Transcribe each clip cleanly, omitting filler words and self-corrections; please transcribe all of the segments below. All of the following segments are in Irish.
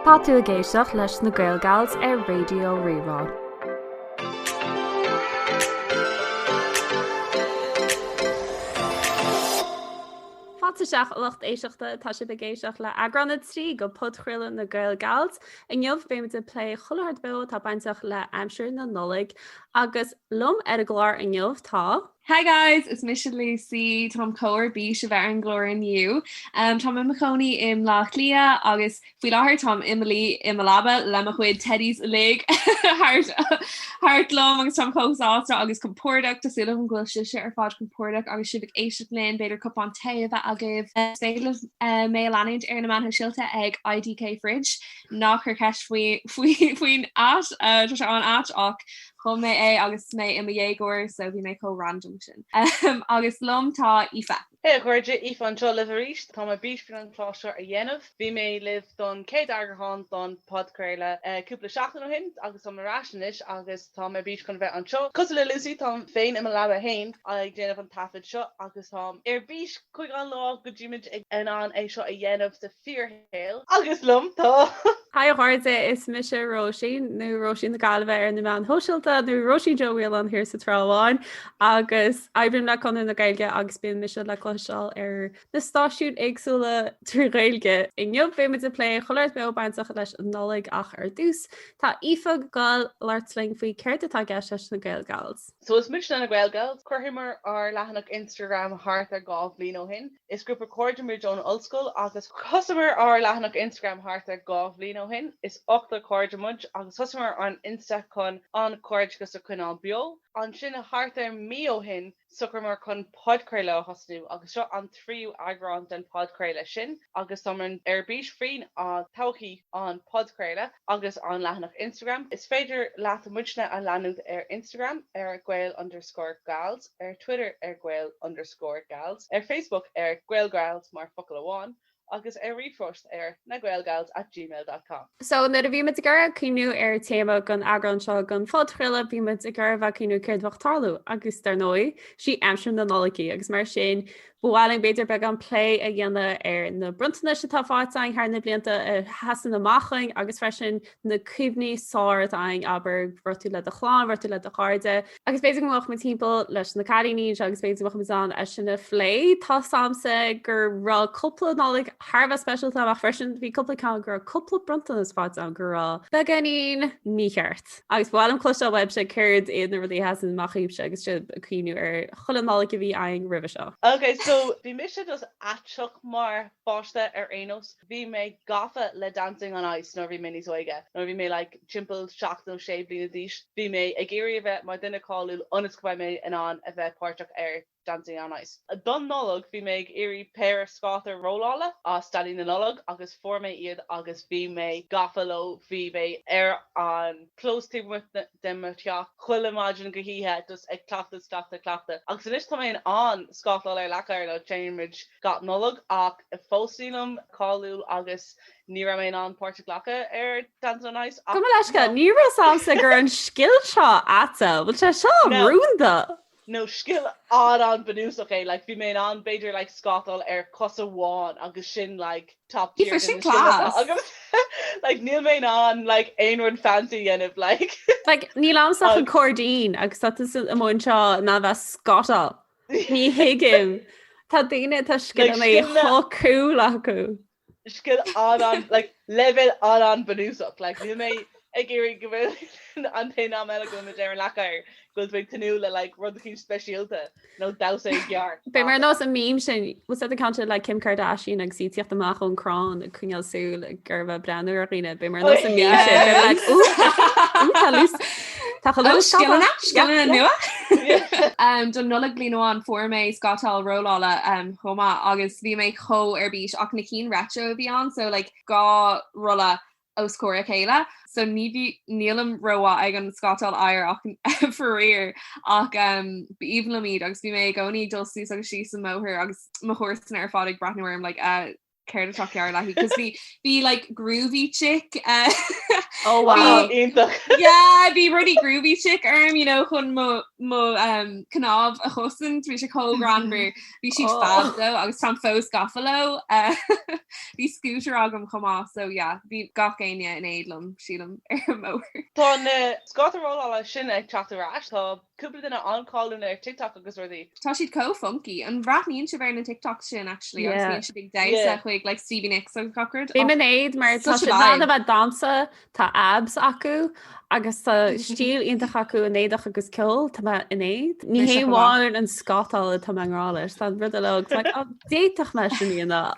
Tá tú a géisioach leis na Gaelgails ar Raidió Rí-Rá. Seach lucht éisioachta tá si begéisioach le eagrán trí go Podchraoladh na Gaelgails in jobh bé de lé chollhard be tá baintach le amsir na Nollag agus lom ar a glár in jobh tá. Hi guys, it's Misha Lucy, Tom Coer bí se bheit an glóir aniu. Tom Imachoni im Lách Lia agus fi láthir Tom Emily im Malaba le a chuid Teddy's lig hart lom agus Tom Coásta agus compórdaach tá sula an ghfuil se ar fád compórdaach agus si éisi linn beidir cup an ta a bheith agah féileh mé leid ar na man síilta ag IDK fridge nach chu ceis faoin at tá se an at ach chum mé agus mé im dhégóir so bhí mé có random sin. Agus lom tá Aoife. Hey, chuirde Aoife anseo libh ríist, Tá má bís fin an pláisiir a dhéanamh. Bhí mé libh don céad agarán don Podchraoladh cúpla seachtain ó hin, agus tá marráis agus tá má bís chun bheith anseo. Cos le Lucy tá féin im labhra hain ag déanamh an tafid seo agus tá ar bís chuig an lá go ddíimiid ag an é seo a dhéanamh sa fíorhéil. Agus lom tá. Hi háirde is mis Róisín nó Róisín na galbheith ar na man hoisiilta nó Róisín Johil an hir sa tráháin agus aibrim le chun na gailge agus bíon mis le cloiseáil ar na stáisiún agsúla tú réilge. I nniuh bé mit a lé choir be baintach leis an Nollag ach ar dús. Tá Aoife gáil leirtling faoi ceirt atá gceist leis na Gaelgails. So is much na Gaelgails, chuirhimar ar lehanach Instagram hart ar gáh blin ó hin. Is grúpa cordimir John Oldschool agus customer ar lehanach Instagram hart ar gáh blin ó hin. Is 8 cordimid agus customer an Insta chun an cord gus a chun an bio. An sin a hart ar mí ó hin sucramar chun Podchraoladh hosnú agus seo an tríú eagrán den Podchraoladh sin agus táman ar bís frin a tauchií an Podchraoladh agus an lehanach Instagram. Is féidir leat muidna a leanúd ar Instagram ar Gael_Gals, ar Twitter ar Gael_Gals, ar Facebook ar Gaelgails mar focail amháin. Agus ar rifrost ar na gaelgails@gmail.com. So na a bhí mit gur cíú ar téma gan eagrán seo gan Podchraoladh bhí mit gur bheith cíú céirdhachttarlú agus tar nói si amsir na Nollaigí agus mar sin bhhaing beidir be an lé a dhéanana ar na bruntainna se tá fátein thar na blianta hasan na maching agus freisin na cuimhní sáir ein aber bhirtú le a chláán bhirtú le a cháde. Agus béidir goach mit timppla leis na caríní agus béidir mo an a sinna phlé tá samsa gur rá coppla Nollag Harbh specialta a freisin bhí coppla gur coppla bruntainna fád an gurrá. Be ganín nícheart. Agus bhil an cloiste web se chuird iad na rudí hasan machíb agus si cíú ar chola Nollag a bhí ein rih seo. Okay, so bhí mis just atseach mar báiste ar éos. Bhí mé gafa le dancing on ice nó bhí minis oige. nó bhí mé like chimpel seach nó sé blina díis. Bhí mé ag géirí a bheith mar duine cáú ionascbha mé in an a bheith páirteach ar dancing on ice. A don Nollag bhí mé ag éirí péir scátar rólála a stadí na Nollag agus formé iad agus bhí mé gafaló bhí mé ar an close team with dem teach chuile mágin go híthe dus ag clachta. Agus inis tá mé an scátal ar lechair le Cambridge got Nollag ach i fósínam cáú agus ní mé an Portchraoladh ar dancing on ice. Go leisce ní samsa gur an skill seo ata, bhil se seo rúnda. No skill an benúsach like bhí mé an beidir like scatal ar cos amháin agus sin like top tier sin class like níl mé an like einward fancy dhéanamh like níl amsach an cordín agus amhain seo na bheith scatal ní hiigim Tá daine tá skill mé choú acu skill an like level an benúsach like níl mé ag géirí go bhfuil an taine me go na déir lechair goil bh tanú le like rud chin speisialta nó dasa gear. Bé mar ná a mím sin was a count le Kim Kardashian ag sítíocht amach an crán a chuineal súil gur bh breanú a riine. Bé mar ná a mí sin nua. Don Nollag blinoán formé scatáil rólála chomá agus bhí mé cho ar bís ach na cín retro bhí an so like gá rolla ó scóir chéile, so nílam roa ag an scatáil air ach forréir ach bíomh míad agus bhí mé gcóí dulsú agus sí san móthir agus mothirsan ar fád ag brathnúirm like ceir atácear lehí cos bhí like groovy chick Oh wow. Yeah, bhí rudí groovy chick chun mo cannáb a chosan bhí sé có granver bhí si fab agus tá fós gafalo bhí scooter agam chumá so bhí gacéine in éadlam sílam mór. Tá na scotarrá sin ag chattarrás tá cúpla duna anáún ar TikTok agus ruí. Tá siad co-funky an bhratníonn si bhar na TikTok sin actually agus big da chuig like Stevie Nicks an cockard. Bhí man éiad mar tá si ná bheith dansa tá abs acu agus tá stíl ionintach acu in éadach agus cill tá in éad. Ní héháin an scatáil tá anráis tá rud le déach me sin íonna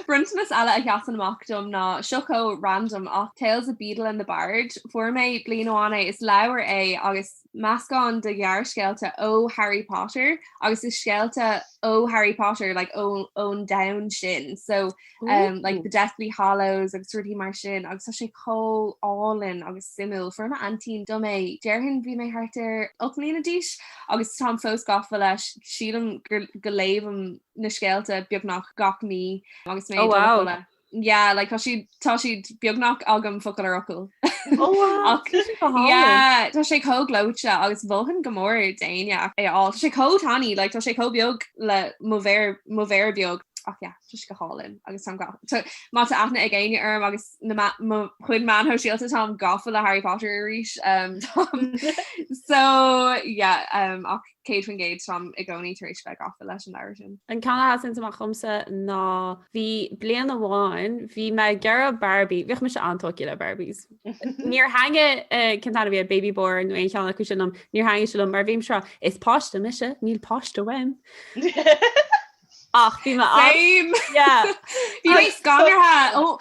Bruntanas eile a cheasan amachtom ná siocó random ach Tales of Beetle and the Bard fuair mé blianúána is leabhar é agus meascán de ghear scéalta ó Harry Potter agus is scéalta ó Harry Potter like own down sin so like the Deathly Hallows agus rudaí mar sin agus tá sé có all-in agus simú forma antín do mé dearhann bhí mé hartar opnína díis agus tá fós gafa leis sílam go léimh na scéalta beagnach gach mí agus mé wow. Yeah, like tá si beagnach agam focail arocul. Yeah, tá sé cóglóte agus bhóhan gomór daine á sé cótaní, like tá sé cóbeag le móvéir beag. Ach yeah, just go hálinn agus tam má aithna ag ggéine agus chuid man ho síalta tá gafa le Harry Potter ríis so yeah ach Kate fan Gate from i gcóí tar éis be gafa leis an leir sin. An canna sin amach chumsa ná bhí blian amháin bhí me gearra Barbie bhíoh me se antóci le Barbies. Níor hange cintána bhí baby born nó cheanna chu sinm níor hange se mar bhím seo is páiste mise níl páiste weim. Ach, bhí bhí scanartha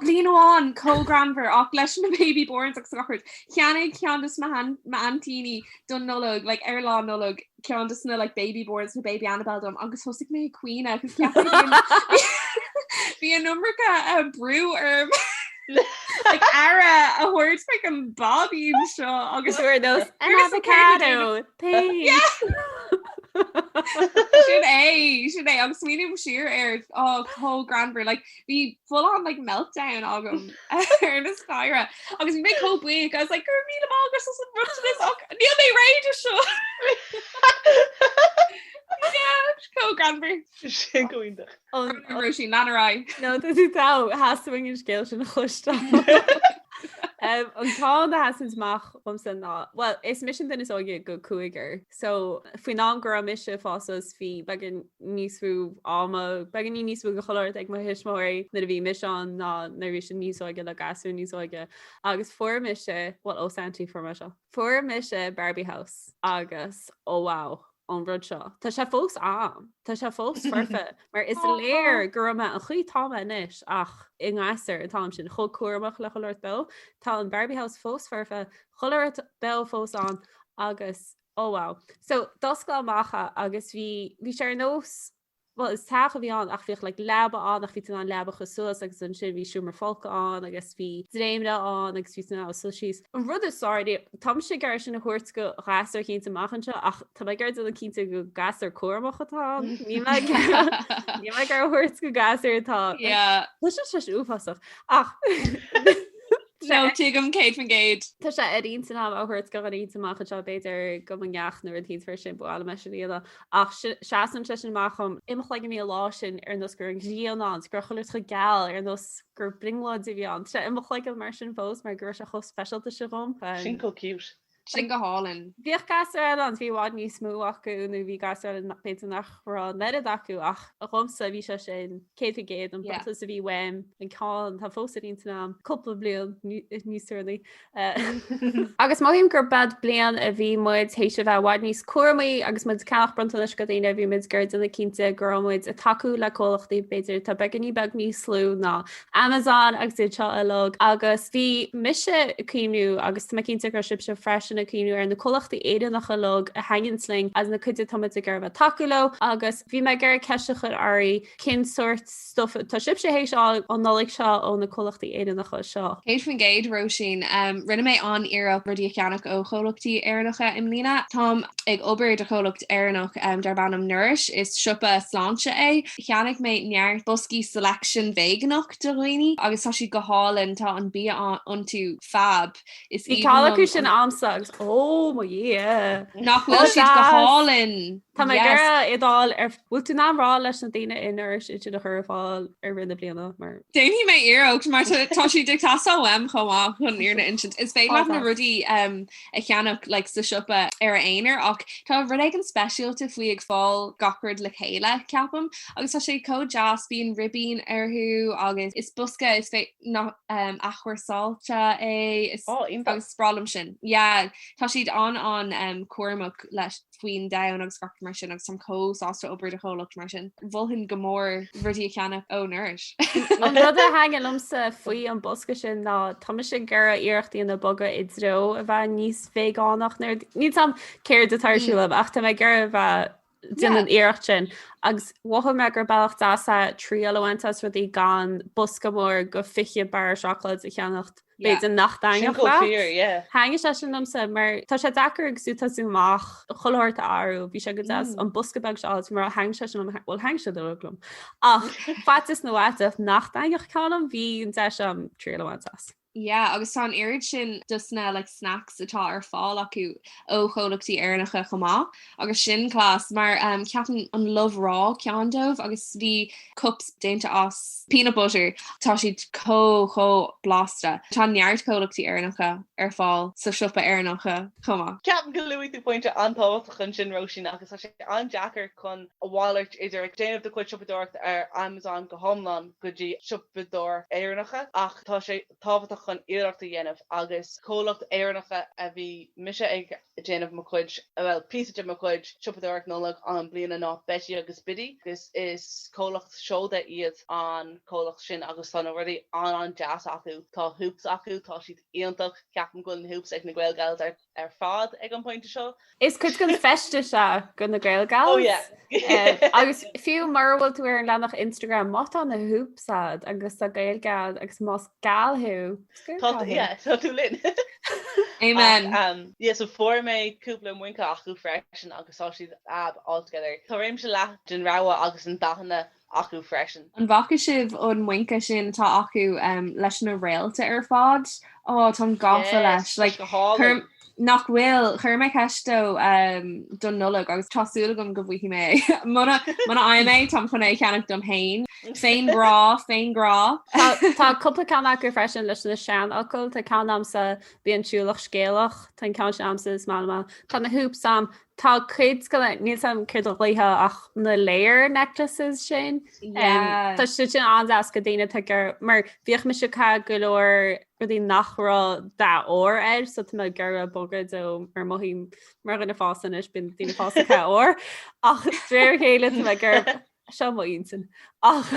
blianúáin cógranver ach leis na baby born ach scochart. Cheannig ceandas ma antíní don Nollag like lá Nollag ceandas na like baby borns na baby Annabelle dom agus thosigh mé cuioine agus bhí an numracha a brú like ara a horse like an Bobby seo agus we're those an avocado. Sin é agus smínim siir ar có granver like bhí full on like meltdown agam ar na skyra agus bhí mé cóbuig I was like gur mí agus ru níl mé réidir seo có granver sin gointach Róisín nanará no tú tá hasing scéil sin chuiste. An tá na hasanach chum san ná well is mission den is óige go cuaiger so faoi ná gur a mise fásas hí begin níosú ama begin ní níosú go choir ag mar hisismóir na a bhí mission ná rí sin níosáige le gasú níosáige agus fuair mise bhil ó Santí for me seo fuair mise Barbie House agus ó wow an rud seo. Tá sé fós Tá sé fós farfa mar is léir gur me an chuí táma inis ach i ngáar an tám sin cho cuaach le choirt bell tá an Barbie House fós farfa choirt bell fós an agus ó wow. So dosá macha agus bhí sé nós well is tacha bhí an ach bhíoh le leba an ach bhí an leba chusúas agus an sin bhí siúmar folca an agus bhí dréimne an agus bhí ná sushís. An rud is sáir tam sé gar sin na chuirt go gasar cínta machchanse ach tá gar an cínta go gasar cuamachchatá ní me gar chuirt go gasar tá se úfasach ach No tuigem Kate fan Gate. Tá sé a rín san áhairt go í amach se beidir go an gach nuair tí fer sin buála me líile ach seaan se sin machcham imach le mí lá sin ar nos gur an gíán gur choir go geall ar nos gur bringláid i bhíán. Se imach le mar sin fós mar gur se cho specialta se rom. Sin go cute. Sin go hálinn. Bhíoh gasar an bhíhád ní smú acu nó bhí gasar pe nach rá neidir acu ach a chumsa bhí se sin cé géad an bota a bhí weim an cáin tá fósaítna coppla blian níosúirlaí. Agus máim gur bad blian a bhí muid hééis se bheith bhaid níos cuamaí agus mud ceach bronta leis go daine bhí mid gur na cinnte gurmuid a taú le cólachtaí beidir tá beganí bag ní slú ná Amazon agus seo a log agus bhí mise cíimnú agus tá cinnte gur sib se freisin sin cíú ar na colachtaí éidir nach chalog a hangin sling as na chuide tomat a ggurh takeó agus bhí me gur ceiste chud airí cin sort stuff tá sib sé hééis seo an Nollag seo ó na colachtaí éidir nach seo. Céit fan géid Róisín rinne mé an iarach rudí ceannach ó cholachtaí airnacha im lína. Tá ag obair de cholacht airnach dar bannam nuris is siúpa sláánse é. Cheannach mé neart buscí selection veganach do roiní agus tá si go hálinn tá an bí an tú fab. Is Tála sin amsags ó má dhé. Nachhfuil siad go hálinn. Tá mé gur idáil ar bhfuil tú ná rá leis na daine inar si a chur fáil ar rinne blianana mar. Déhí mé iirecht mar tá si dictá wem chomá chun íarna instant. Is fé le na rudí a cheannach le sa siúpa ar éar ach tá rud ag an speisialta faoi ag fáil gacrad le chéile ceapam agus tá sé có jazz bíon ribín arthú agus is busca is fé achhuiir sáilte é agus sprálam sin. Ja, tá siad an cuairmach leis faoin da agus gar mar sin agus sam cóásta obair de cholacht mar sin. Bhulhinn gomór rudí ceannach ó nuris. An rud a hangin lumsa faoi an bosca sin ná tá sin gur iirechttaí na boga idró a bheith níos végánach ní am céir de tarsúlah ach tá mé gur bheith din an éirecht sin agus watha me gur bailach dása tríalhaantas rudí gan bosca mór go fiche bar seachlad a cheannacht beit an nach daine Hange se sin amsa mar tá sé dachar ag súta súach choláirta áú bhí se go an buscabeg se mar hang se bhfuil hang se dolum ach fat is nóhaitah nach dainech chám hí an de sem tríalhaantas. Yeah, agus tá an irid sin dusna like snacks atá ar fáil acu ó cholachtaí airnacha chomá agus sin clás mar ceapan an labhrá ceandómh agus bhí cups dénta as peanut butter tá siad có blasta. Tá neart cholachtaí airnacha ar fáil sa siúpa airnacha chomá. Ceapan go luí tú pointe antáhacha sin Róisín agus tá sé an Jackar chun a bháirt idir ag déanamh de chuid siúpadóirt ar Amazon go homlan go dtí siúpadóir airnacha ach tá sé tábhaach chun iireachta dhéanamh agus cólacht éarnacha a bhí mise ag déanamh mo chuid bhfuil píide mo chuid siúpadóirt Nollag an bliana ná betí agus bidí agus is cólacht seóda iad an cólacht sin agus tá ruí an jazz acu tá hoops acu tá siad íontach ceapan goil na hoops ag na ghilgail ar fád ag an pointe seo. Is chud gon feiste se gon na ghilgail? Agus fiú marhfuil tú ar an lenach Instagram má an na hoopsad agus tá gailgail agus más galthú. Tá tú lin. Amen. So for mé cúpla muinca acu freisin agus tá siad ab altogether. Tá réim se le den ráha agus an dachanna acu freisin. An bhaca sibh ón muinca sin tá acu leis na réalta ar fád tá gafa leis nach bhfuil chur me ceistó don Nollag agus tasúla gom go bhhuihí mé. Mana aimé tam chun é ceannach dom hain. Féin grá. Tá coppla ceannach gur freisin leis na sean acail tá cean amsa bíon siúlach scéalach tá cean se amsa is mála. Tá na húp sam tá chuid go níl sam chuir do léthe ach na léir necklaces sin. Tá si sin andas go dtíine gur mar bhíoh me se cha go leor go dtí nachrá dá ó so tá me gur a bogad ó mar mohí mar ganna fásan is bin tína fása cha ó ach dréir chéile me gur se maionsan ach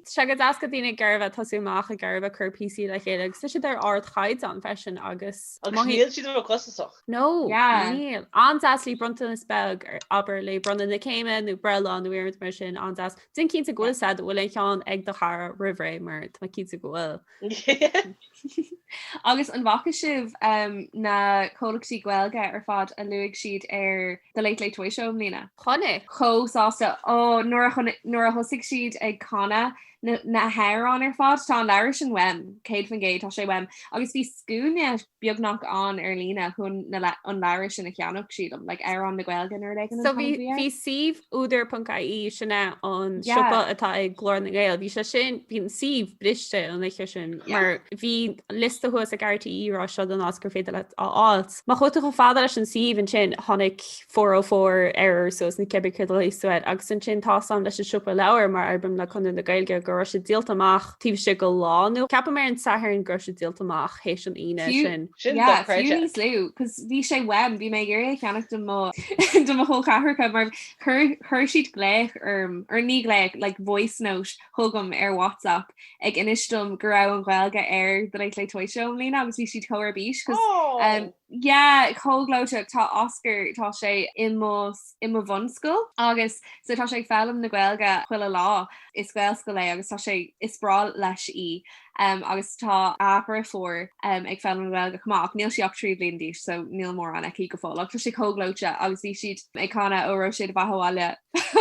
se go as go dtíine ggurh tasúach a ggurh chur PC le chéile sa si ar ard chaid an fesin agus níl si cosach. No níl andas lí bronta na speg ar aber le bronna na céime nó brela nó ir mar sin andas din cínta ghfuil sad bhfuil é teán ag do char rihré mar tá cínta ghfuil. Agus an bhacha sibh na cholachtaí ghilge ar fad a luigh siad ar the late show lína. Chonne Chósásta nuair a thosaigh siad ag canna na hairán ar fád tá an leir sin wem céad fan géad tá sé wem agus bhí scúne beagnach an ar lína chun an leir sin a cheannach siad like arán na ghilgan ar le. So bhí sih úidir.caí sinna an siúpa atá ag glór na gail bhí se sin bhín sih briste an leiche sin mar bhí lista thuas a gartaí rá seo an oscar féidir le áilt. Má chuta go fáda leis an sih an sin tháinig 404 error sos na cebi chu leisuid agus an sin tá sam leis siúpa leir mar album le chun na gailge gur se díaltamach tíh se go láú Ceapa mar an sahar an gur se díaltamach hééis an ine sin slú cos bhí sé wem bhí mé gur cheannach do mo hó cahar mar chur siad gléich ar ní gléich like voice note thugam ar WhatsApp ag inistom go raibh an ghilge air that ag le toisio lína agus bhí siad choir bís cos cóglóte tá Oscar tá sé imó bhunscoil agus so tá sé fellm na ghilga chuile lá is ghilscoil lei agus tá sé isprá leis í. Agus tá apra fór ag fel an bhil go chumach níl si trí blindíis so níl mór an cí go fáil tu sé cóglóte agus í siad ag chana óró siad bhaáile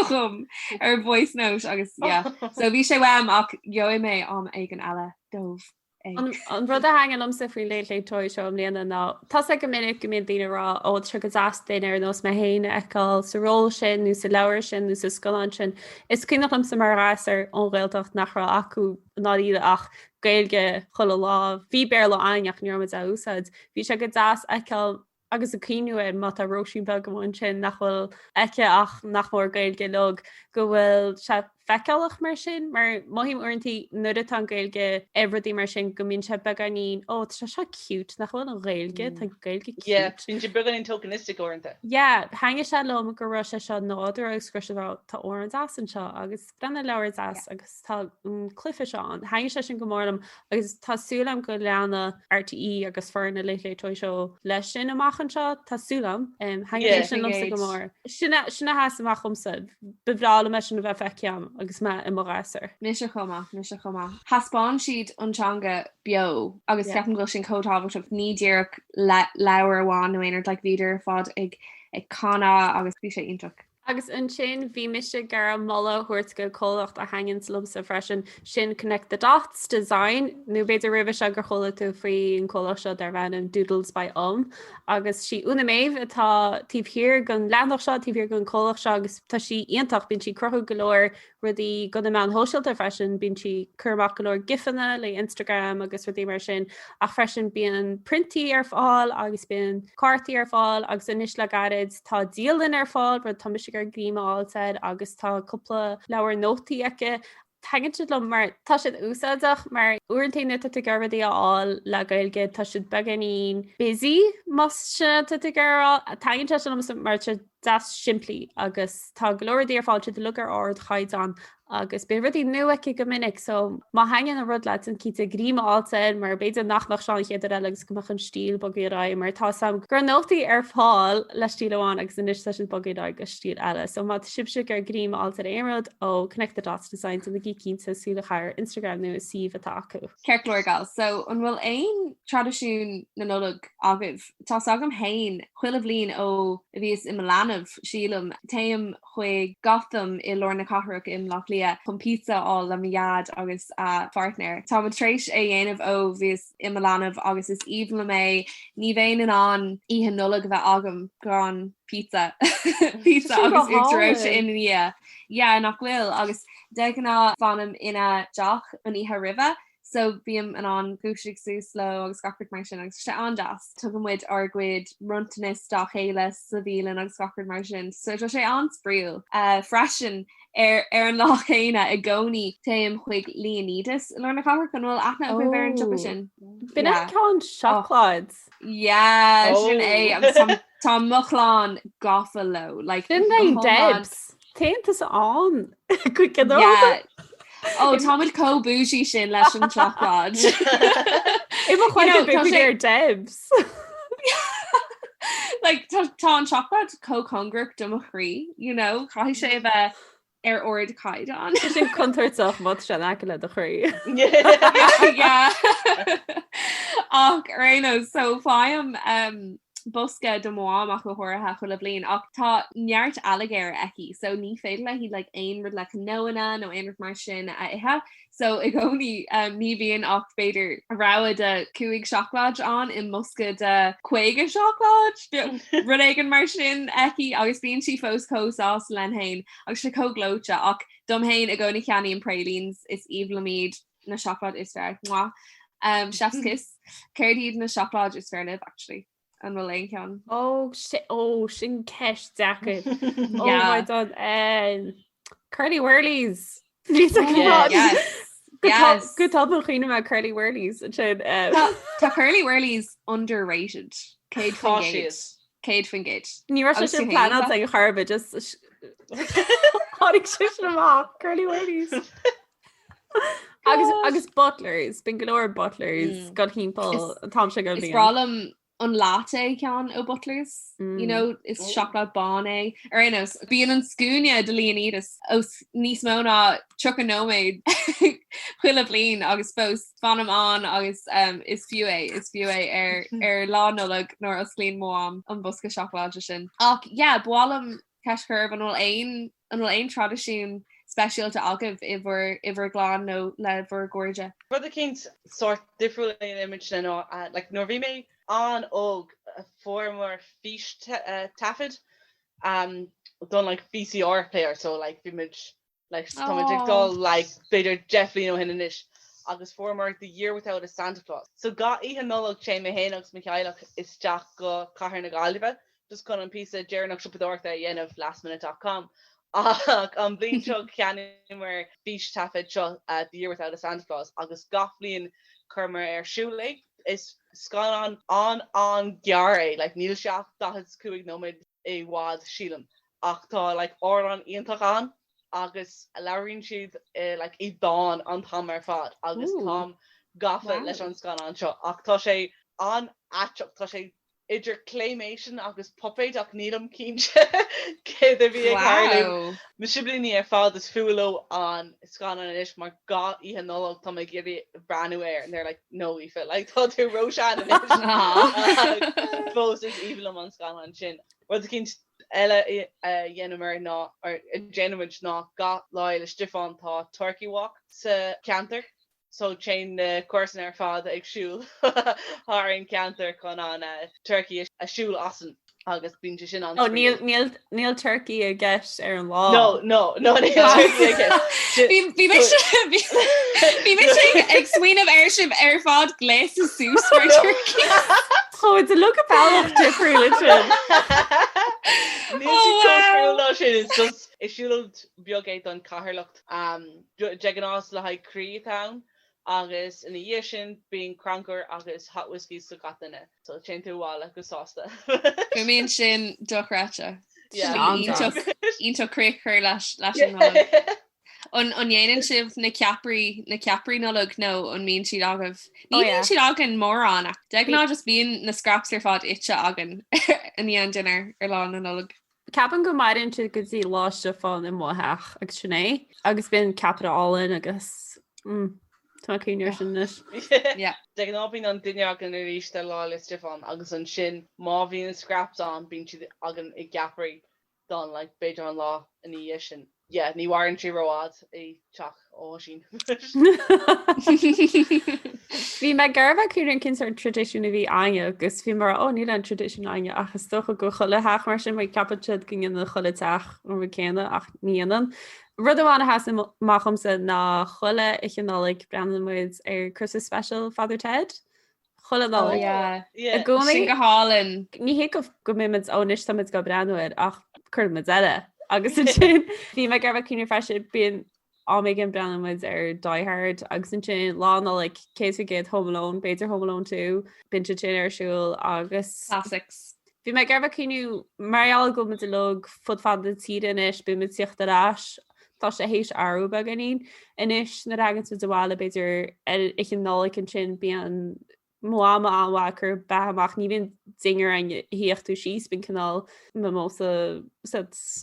chum ar voice note agus so bhí sé bhim ach jo mé am ag an eile dómh. An rud a hangin am sa fao le toy seo léana ná. Tás ag go minic go mbeon daine rá ó tru go astain ar nó me héine eáil sa ró sin nó sa leir sin nó sa scoán sin. Is cuiach am sa marráar ón réiltocht nachra acu náíide ach gailge chola lá bhí bear le aineach nuormid a úsad. Bhí se go das eáil agus a cíúid mat a Róisín be gohhain sin nachhfuil aice ach nachmór gailge log go bhfuil se feceach mar sin mar maihím orintí nuair atá gailge everytí mar sin go mín se be ganín ó se cute nachhfuil an réilge tá gailge sin si began in tokenistic orintanta. Ja, hange se lom go ro se seo náidir agus scru tá orint as an seo agus brenna leir as agus tá cliffe seán. Hange se sin gomórlam agus tásúlam go leanna RTí agus fearna le toi seo leis sin amachchan seo tásúlam hange sin lomsa gomór. Sinna has amach chumsa bevrála me sin a bheith feceam agus me I marráar. Mis se chuma. Haspáin siad antanga bio agus ceapan go sin cótábhacht ní ddíach leabhar amháin nó éonar le víidir fád ag cana agus bhí sé intach. Agus an sin bhí mise gar molla thuirt go cólacht a hangin slum sa freisin sin connect the dots design nó beidir rih se gur chola tú faoi an chola seo ar bhenim doodles by agus si una méh atá tíhhir gon leanach seo tíhhir gon cholach se agus tá si ionintach bín si crochu golóir rudí go am an hóisiil ar freisin bín si chumach golóir gifanna le Instagram agus rudí mar sin a freisin bíon printí ar fáil agus bíon cartaí ar fáil agus inis le garid tá díalin ar fáil ru tá gur gríáilteid agus tá coppla leabhar nótaí aice Tagin siad le mar tá siad úsáideach mar uairtaine tu garbhadaí áil le gailge tá siad beganín busy mas se tu gar a tagin te mar das siimplí agus tá glóirí ar fáilte de lugar ard chaid an agus be rudí nu aici go minic so má hangin a rud le an cíte grím áilteid mar beidir nach seán chéidir agus gomach an stíl bogérá mar tá sam granótaí ar fáil le stíháin agus in is sin bogédá agus stíl eile so má sibse gur grím áilteid émerald ó Connect the Dots Designs an na cínta súla chair Instagram nu sih atá acu. Ceirlóirgáil so an bhfuil aon tradiisiún na Nollag agah tá agam hain chuileh lín ó a bhís im Milanmh sílam taim chuig gatham I lorna cathrach im lech lia chun pizza á le miad agus a partner. Tá man tréis é dhéanamh ó bhís im Milanmh agus is íomh le mé ní bhéanaan an ihe Nollag bheith agam gran pizza pizza agus útarráis in lia. Ja nach bhfuil agus de ná fanam ina deach an ihe rive. So bíam an gúisiigh súsló agus scapart mar sin agus se andas tugam muid argcuid runtanis dá chéile sa bhílan agus scapart mar sin. So tá sé anspríúil freisin ar an lá chéine I gcónaí taim chuig Leonidas lena chahar chu bhfuil aithna ó bhar an tupa sin. Bin ceann seachláid? Ja sin é tá mochláán gafa lo like Didn't they Debs? Taintas an chuig táid cóbúsí sin leis an chocolate. I chuir ar Debs. Like tá an chocolate cócongrach do a chrí, chai sé bheith ar ord caiid an. Sin contartach mod se le le a chrí. Ach réno so fáim Buske do máach go thuirthe chu le blion ach tá neart alligéir eici so ní féidir le hí le aonrid le nóna nó aonrid mar sin a ithe so I gcónaí ní bhíon ach beidir rá de cuaig seachláid an I musca de chuige seachláid rud éigen mar sin eici agus bíon si fós cósás len hain agus se cóglóte ach dom hain a gcóna cheannaí an pralines is íomlamíd na seachláid is fear chef's kiss céirdíad na seachláid is fearlibh actually. An bhfuil cean. Sin ceis decha. Curly Whirlies. Good tabal chuoine me Curly Whirlies. Tá Curly Whirlies underrated. Céad fan gate. Ní ra sin plan ag charba just hánig si amach Curly Whirlies. Agus butlers, bin galore butlers, god hímpel, Tom se go brálam an latte cean ó butlers. You know, is chocolate bon é. Ar inos, bíon an scúne de líonidas os níos móna truc an nóméid chuile blin agus fós fanam an agus is fiú é ar lá Nollag nóir os líon móm an busca chocolate sin. Ach, yeah, bhálam ceiscurb an bhfuil ein tradiisiún specialta agah iver glán nó lever gorja. For the kings sort different image no like Norvime on og a former fish taffid done like VCR player so like image like all like beidir Jeffley no hin ish agus former the year without a Santa Claus. So got ihan Nollag chain me hen agus Michaelach is Jack go kahar na Aoife just got on piece of Jerry Nuxup at yen of lastminute.com. An blin ceanimar bís tafid the year without a Santa Claus agus gaflíon chumar siúla is scan on gearé like níl seach dahas cuaig nóid é wad sílam ach tá like orlan íontach an agus labhraíonn siad like I dáin an tamar fad agus tám gafa leis an scan an seo ach tá sé an atach tá sé idir claymation agus puppet ach nílam cínse cé a bhí carú. Mi siblíní fád is fuúló an scan an isis mar ga ihan Nollag tá give brand air and they're like no Aoife like tá tú Róisín an fós is evil an scan an sin. Wat the kind eile dhéanamar ná or gentleman ná ga láil Stefan tá turkey walk sa canter. So chain the course ar fád ag siúl haar in canter chun an turkey a siúl asan agus bín sin an. Oh níl turkey a gceist ar an lá. No níl turkey a gceist. Bhí mit ag swinmh airship ar fád gléas a sús for turkey. Oh, it's a look at ballach different sin. Is just is siúled biogate an caharlacht jeganás le haid Cree town agus in a sin being crankar agus hot whiskey sa gatine so chain tú wall agus sásta. Gumíonn sin dochrate. Ínta cre chur leis an dhéanaan sibh na ceapaí Nollag nó an míonn siad agah. Níonn siad agan mór annach. Deag ná just bíon na scraps ar fád itse agan in dhéan dinner ar lá na Nollag. Capan go maidan si go dtí láiste fáin in mthach agus sinné agus bin capra áin agus tá cíneir sin leis. De ná bín an duine agan a ríiste lá le Stefan agus an sin má bhíon scraps an bín siad agan I gapaí don like beidir an lá in í sin. Yeah, ní warin si roád I teach sin. Bhí me garbh chuúann cin ar tradiisiún a bhí aine agus bhí mar níl an tradiisiún aine achas stocha go chulatheach mar sin mai captead gin na chulateach nó bh céanna ach níanaan. Rud amhána has machchamsa ná chuile I Nollag breanmuid ar Christmas special Father Ted. Chuile Nollag. Sin go hálan. Ní hé go mimiid ónis tamid go breanmuid ach chuir me eile. Agus an sin bhí me garbh cíine freisi bíon áméid an breanmuid ar Die Hard agus an sin lá Nollag céis géad Home Alone, beidir Home Alone 2, binte sin ar siúil agus classics. Bhí me garbh cíniú marall go mit log fud fad na tíide inis bu mit siocht arás tá sé hééis áú bag ganín inis na agan sa doháile beidir ich an Nollag an sin bíon Moama anhachar behamach ní bhíon dinger an híochtú síos bin canál me mó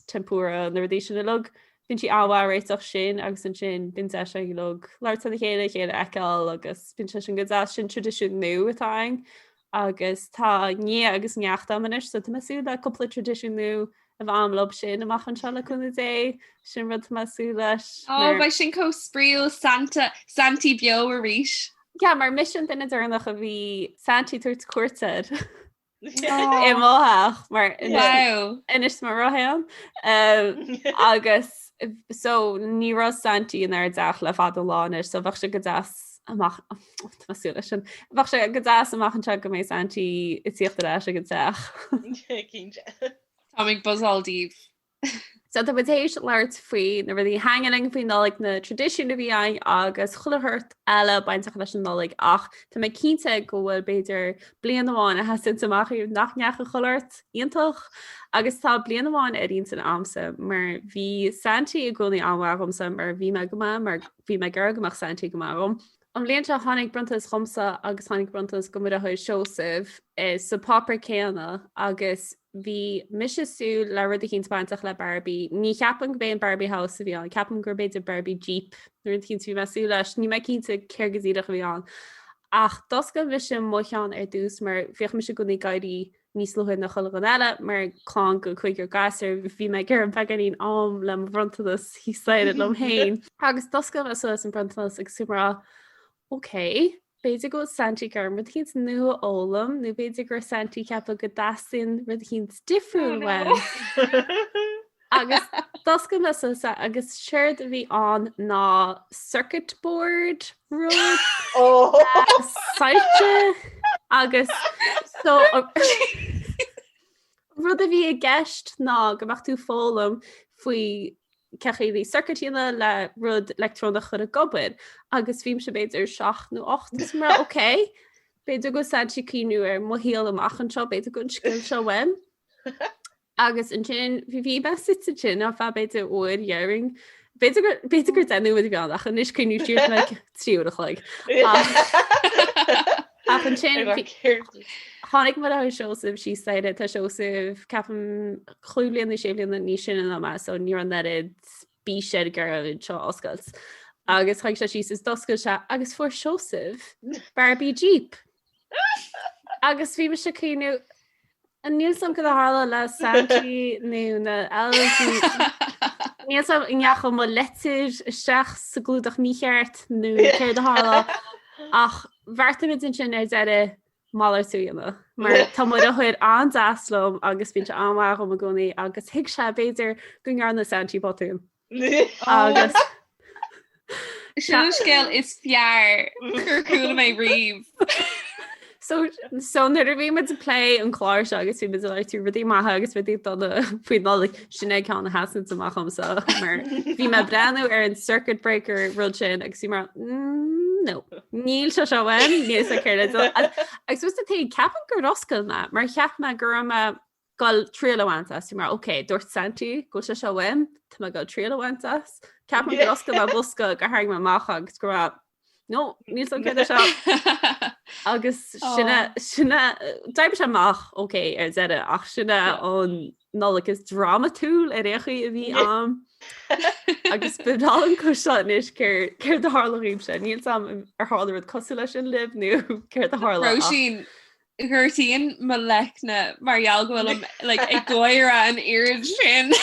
tempúra na Raidió Rí-Rá bin si áhha réiteach sin agus an sin bin se log leir san chéile eiceil agus bin sin go sin tradiisiún nu atáing agus tá ní agus neachta manis so masú le coppla tradiisiún nu a bh amlob sin amachchan se le chuna dé sin rud masú leis. Bei sin có spríúil Santi bio a ríis. Ja, mar mission in dúnach a bhí Santi tuairt cuairtead I mthach mar inis mar roihéan agus so nírá Santi in ar deach le fad láis so bhah se go sin bhah se go amachchan se go méid Santi I tíocht leis a go deach. Tá ag buzáildíh. So tá btééis leirt faoi na bhí hangaling faoin Nollag na tradiisiún a bhí ein agus chulathart eile baintach leis an Nollag ach Tá mé cínte go bhfuil beidir blian amháin a hesin amach nachneacha chulairt íontach agus tá blian amháin a ríon san amsa mar bhí Santi a gcónaí anhhagam sam mar bhí me go mar bhí me gur goach Santi go marm Am léonn tháinig brontas chumsa agus tháinig brontas go mud a chuid seosamh is sa papar céanna agus bhí misisiú le rud a cinn spáintach le Barbie. Ní ceapan go bé an Barbie house a bhí an, ceapan gur beidir Barbie Jeep nuair an cinn tú meú leis, ní me cinnta ceirgusíideach bhí an. Ach dos go bhí sin moán ar dús mar bhíoch me se go ní gaiirí níos luúid na chola gan eile mar chlán go chuig ar gasar bhí me gur an pegarín am le brontalas hí said lom héin. Agus dos go bheith an brontalas ag sumrá, Oké, beidir go Santi gur rud cinn nua ólam, nó beidir gur Santi ceappa go dasin rud cinn difriúil wein. Agus dos go measa agus siird a bhí an ná circuit board road saite agus so rud a bhí a gceist ná goach tú fólam faoi cechéí circuitína le rud electrónach chud a gobid agus bhím se beidir 7 nó 8 mar oké, beidir go Santi cíú ar mohíal amachchan seo beidir gon skill seo wein. Agus an sin bhí be si sin á fe beidir óir dhearing. Beidir gur denú bhí anach an is cinú siúr le tríúach le. Ach an sin tháinig mar a seosamh sí saide tá seosamh ceapan chlúblion na séblion na ní sin am so ní an nerid bí séad gur seo oscailt. Agus chuig se sí is doscail se agus fuór seosamh Barbie Jeep. Agus bhí me se cíú an níl sam go hála le Santi nó na níl sam inheacha má letir isteach sa glúdach nícheart nó céir hála ach bhartamid in sin ar deire málar súna. Mar tá mud a chuir an dáslóm agus bíte anmhaach am a gcónaí agus hiic se beidir gungar na Santi botún. Agus Sin scéil is fear gur cúla mé riomh. So nuair bhí me play an chláir se agus bhí me le tú rudí maithe agus bhí donna faoi nála sinna ceanna hasan amachcham sa mar bhí me breanú ar an circuit breaker rud sin agus sí mar no, níl se seohain níos a céile. Agus sus a taí ceapan gur oscail na mar cheap me gur gáil tríhaanta sí mar oké, dúirt Santi go se seohain tá gáil tríhaantas. Ceapan gur oscail a busca gur haing me macha agus go no, níos an céile seo. Agus sinna daim se amach oké ar zeide ach sinna an Nollag is drama túl a réchaí a bhí am. Agus bedal an cosán is céir de hálaím se níl sam ar hála cosú lei sin lib nó céir de hála. Róisín gurtííon me lena marall gohfuil ag ggóir an irid sin.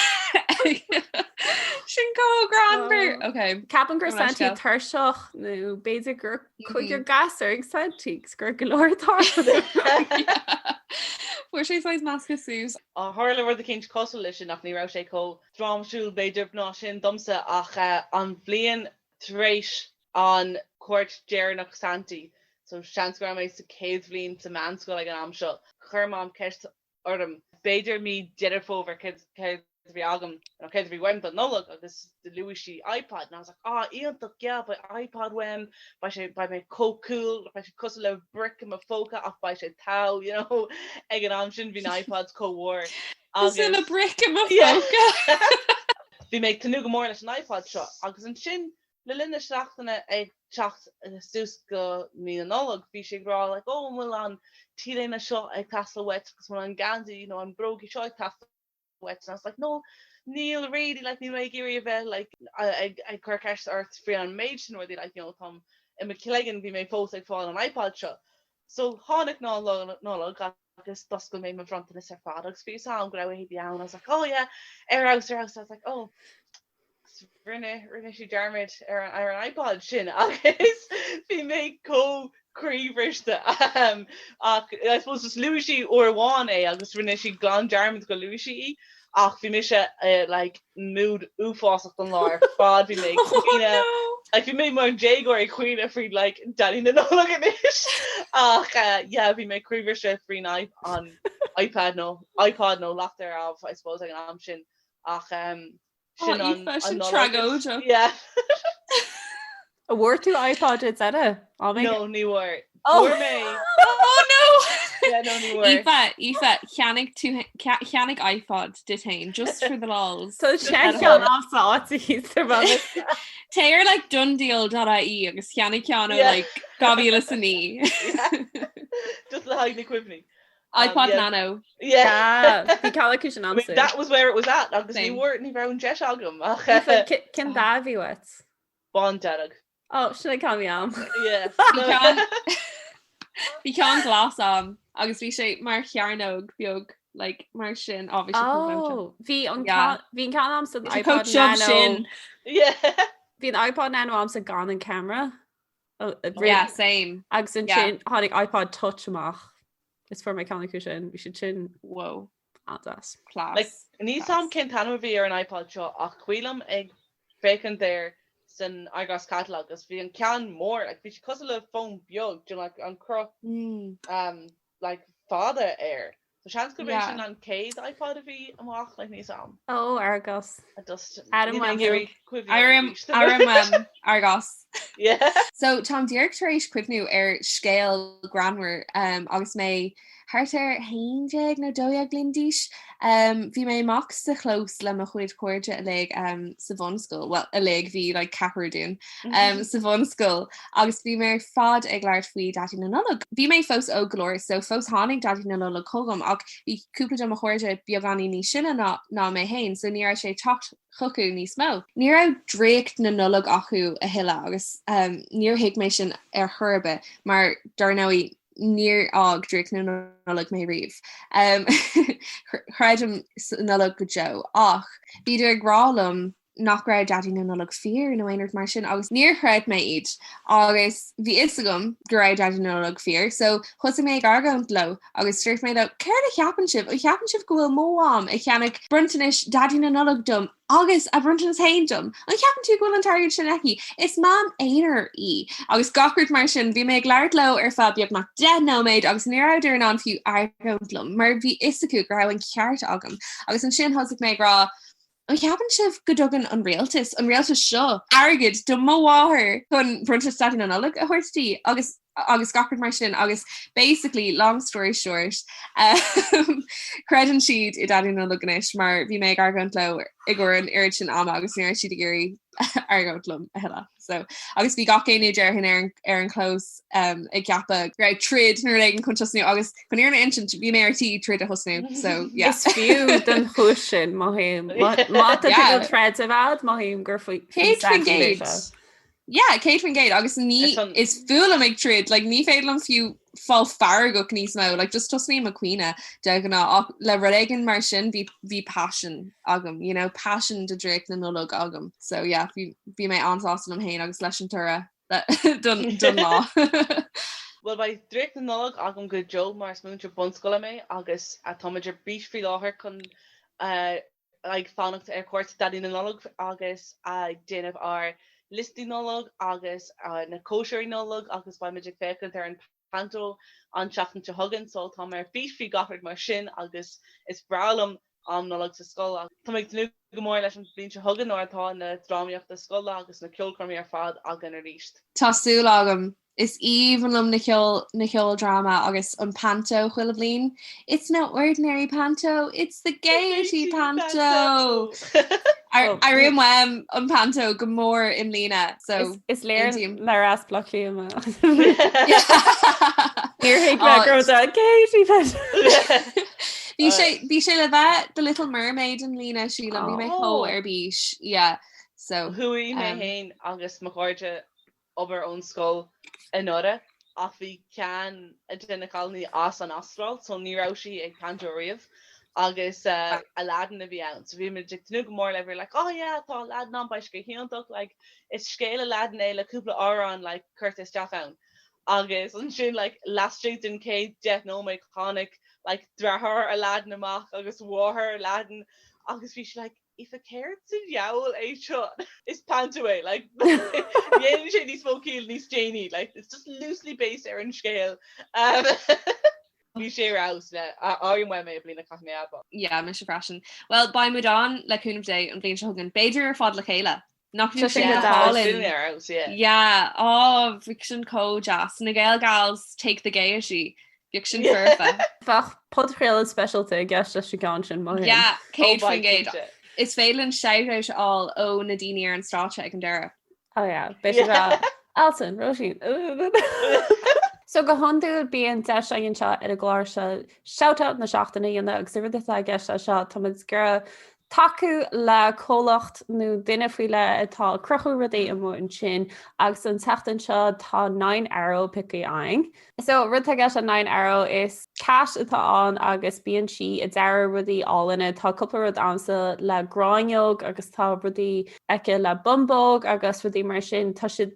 Sin go granber. Okay. Capan gur Santi thuirseach nó beidir gur chuigur gasar ag Santi gur go leirtá. Fuair sé fáid masca sús. A hála bhar a cinint cosú lei sin nach ní rá sé có drámsúil beidir ná sin domsa ach an bblion trééis an cuairt déarnach Santi. So seansgra méid sa céad bblion sa manscoil ag an am seo. Churmám ceist orm beidir mí deidir fóver céad bhí agam an céad bhí weim Nollag agus de luisi iPad and I was like, íontach yeah, by iPad weim by mé co-cool, by sé cos le brick am a fóca ach by sé tau, you know, ag an am sin bhín iPads co-war. Sin a brick am a fóca. Bhí méid tanú go mór leis an iPad seo agus an sin le linne seachtainna ag teacht sús go mí an Nollag bhí sé grá like, bhfuil an tíléna seo ag tasla wet agus bhfuil an gandaí, you know, an brogi seo ag tasla wet and I was like, no, Neil really like me make area of like I Kirkash earth free on mage where they like, you know, come and McKilligan be made post like fall on iPod shot. So Honic Nollag got this duskel made my front of the set products for you so I'm gonna be down. I was like, oh yeah, air house. I was like, oh Rinne she Jarmid an iPod shin be made creeverish the I suppose just Lucy or one agus rinne she gone Jarmid go Lucy ach vi mis like mood ufos of the lar fod vi make like vi made more Jagor queen if we like Danny no look at this ach yeah vi make creeverish free night on iPod no lock there off I suppose like an am shin ach trago yeah. A word to iPod it's at a no new word oh no Yeah, no ní bhfuair. Aoife, cheannig iPod detain, just for the lols. So sé cean ásáí Téir like dundeal.ie agus cheannig ceanú like gabhíle san ní. Just le haid na cuimhní. iPod Nano. Yeah. Bhí call acu an I mean, answer. that was where it was at. Agus ní Same. bhfuir ní bhar an jet agam. Cin dáhí wat? Bon deag. Oh, should I call me am? Yeah. Bhí cean glas am agus bhí sé mar chearnog beag like mar sin ábhí sé Oh, bhí an bhín can am sa iPod iPod Nano. sin. Yeah. Bhí an iPod Nano am sa gan an camera. Oh, Yeah, same. agus an sin hánig iPod Touch amach. It's for my canicu sin. We should chin Whoa. antas. Class. Like, ní sam cin tanmh bhí ar an iPod seo ach cuilam ag fécinn there san Argos catalog agus bhí an cean mór like bhí cos le phone beag do like an cro like fada air. So seans go Yeah. sin an céad iPod a bhí amach like ní sam. Oh, Argos. I just Adam ní went géirí cuimhní Aram Argos. Yeah. So Tom Dirk taréis cuimhnú ar scéal granmhar agus mé hartar haindeag nó dóag blindíis bhí mé max sa chlós le a chuid cuairte a le sa bhonscoil well a le bhí like capar dún sa bhonscoil agus bhí mar fad ag leir faoi datí na Nollag. Bhí mé fós ó glóir so fós hánig datí na Nollag chugam ach bhí cúpla am a chuirte beagání ní sinna ná mé hain so ní sé tacht chucu níos mó. Ní ra dréict na Nollag acu a hiile agus níor hiic mé sin ar churbe mar darnoí níor ag dréic na Nollag mé riomh. Chreidim Nollag go Jo ach bíidir grálam nach ra dadí na Nollag fear nó einart mar sin agus níor chreid mé iad agus bhí isagam go ra dadí na Nollag fear so chusa mé gargant lo agus stricht mé ceir a cheapan sib go bhfuil móam I cheannig bruntanis dadí na Nollag dum agus a bruntanas haindum an ceapan tú gohfuil an target sin eici is mám éar í agus gacurt mar sin bhí mé gglair lo ar fá beag nach de nóméid agus níráidir an fiú airgantlumm mar bhí isacu gur raibh an ceart agam agus an sin thosaigh mé rá an ceapan sibh go dogan an réaltas seo agad do móháthir chun brunta stati na Nollag a thuirtí agus gacard mar sin agus basically long story short credan siad I dadí na Nollag mar bhí mé gargant le I ggur an irid sin ama agus ní siad géirí argantlum a heile so agus bhí gacéú dear hin ar an clós ag gappa ra trid nuair an chuntasnú agus chuníar an instant bhí mé artí trid a hosnú so yeah. Is fiú den chuis sin má haim má thread a bhd má haim gur faoi Yeah, Catherine Gate agus ní is full am ag trid like ní félam fiú fá far go níos mó like just tos mé McQueena de ganná le Raidió mar sin bhí passion agam you know passion de Drake na Nollag agam so yeah bhí mé ansástan am hain agus leis an tura dun lá. Well by Drake na Nollag agam go Jo mar smúntre bunscoile mé agus a toidir bís fi láthir chun like fannacht ar cuairt dadí na Nollag agus a déanamh ar Listí Nollag agus na kosher Nollag agus ba magic fecinn ar an panto anschaffen te hugan so tá mar bísfi gafard mar sin agus is bralam am Nollag sa scola. Tá ag nu gomór leis an blin se hugan nóirtá na dráíocht na scola agus na ceolcromí ar fad agan a ríist. Tású agam is evenlum na ceol drama agus an panto chuil blin. It's no ordinary panto, it's the gaiety panto. I rim wem an panto go mór in lína so is léir le as blockí Bhí sé le bheith the Little Mermaid in lína sí le bhí mé cho ar bís so thuí mé hain agus macáirte obair ón scóil in nora ach bhí cean a dennaáilní as an astral so nírá si ag panto riamh agus a ladan a bhí an so bhí me nu go mór le like oh yeah tá lad ná bei go hiúntaach like is scéile ladan é le cúpla árán like Curtis Jaffown agus an sin like last street in cé death no me conic like drahar a ladan amach agus warher ladan agus bhí like if a carrot in yowl a shot is pantoe like yeah sé ní smokil ní Janie like it's just loosely based ar an scale Bhí sé rás le áon we mé blina cha mé abba. Yeah, mis fashion. Well, ba mu an leúnm dé an blin segan Beiidir ar fád le chéile. Nach Yeah, fiction co jazz na gail gals take the gaiety Bhíodh sin fearfa. Fach Podchraoladh specialta gceiste se gan sin má. Yeah, Kate by fan gate. Keisha. Is féilen shout-out all ó na daine ar an státe ag an deire. Oh yeah, be Alton, Róisín. So go honú bíon de aon seo ar a gláir se shoutout na seachtainna dhéana agus si rutá gceiste seo tá gur taú le cólacht nó duine faoile atá cruthú rudaí am an sin agus an teachtain seo tá 9 euro pici ein. So ruta gas a 9 euro is cash atá an agus bíon si a deire rudaí álainna tá coppla rud ansa le gráineog agus tá rudaí aice le bumbóg agus rudaí mar sin tá siad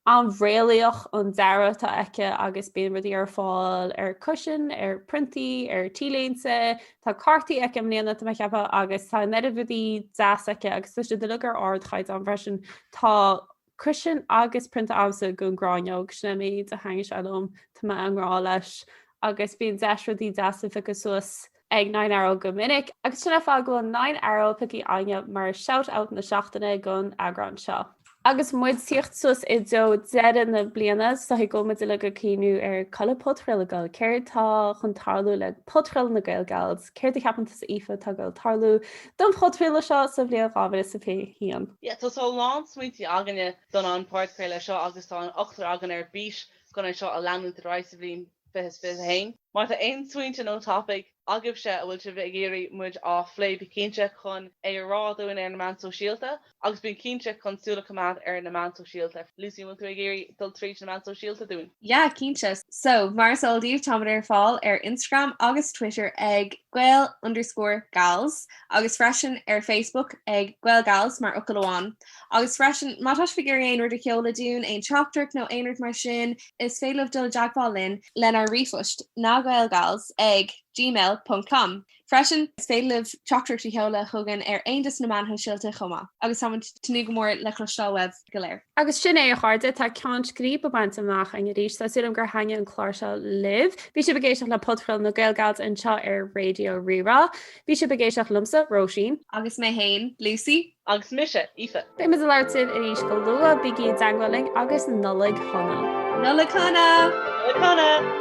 an réalaoch an deire tá aice agus bíon rudaí ar fáil ar cushion, ar printaí, ar tílénsa, tá cartaí aice mléana tá ceappa agus tá neidir rudaí deas aice agus tu de lugar ard chaid an freisin tá cushion agus printa amsa go gráineog sna méid a hang selum tá anrá leis agus bíon deis rudaí deasa figus suas ag 9 euro go minic agus sinna fá go 9 euro pici aine mar shout out na seachtainna gon eagrán seo. Agus muid siocht sus I do dean na bliana sa go mu le go cíú ar chola Podchraoladh céir tá chun tarlú le Podchraoladh na gailgails, céir ceapananta sa Aoife tá go tarlú don Podchraoladh seo sa bblion gábhar sa fé hían. Yeah, tá lá smuointí aganine don an Podchraoladh seo agus tá an 8 agan ar bís gona seo a leanú de ráis bblin fis hain. Mar tá ein smuointe nó topic agah se bhfuil se bheith géirí muid á phlé be cínte chun é ráúin ar na man sosiálta, agus bíon cínte chun súla cumad ar na man sosiálta. Lucy mu géirí dul trí na man sosiálta dún. Yeah, cínte. So, mar soldíh támad ar fáil ar Instagram agus Twitter ag @Gail_gals, agus freisin ar Facebook ag Gailgals mar ucaháin. Agus freisin mátás fi gur aon rud a ceola dún ein chaptrach nó aonrad mar sin is féileh dul jaagfá linn lenar rifust ná Gailgals ag gmail.com. Freisin is féileh chaptrach heola chugan ar aontas na mantha síalta chuma. Agus tá tú go mór le chlostal web go léir. Agus sin é a chuirde tá cean scríb a baint amach an ríéis tá sim gur haine an chláir se liv. Bhí sé begéisioach le Podchraoladh na gailgails an seo ar Raidió Rí-Rá. Bhí sé begéisioach lumsa Róisín. Agus mé hain Lucy. Agus mise Aoife. Bé mis leirtin a ríis go lua bigí dangling agus Nollaig Hun-a. Nollaig Hun-a. Nollaig Hun-a.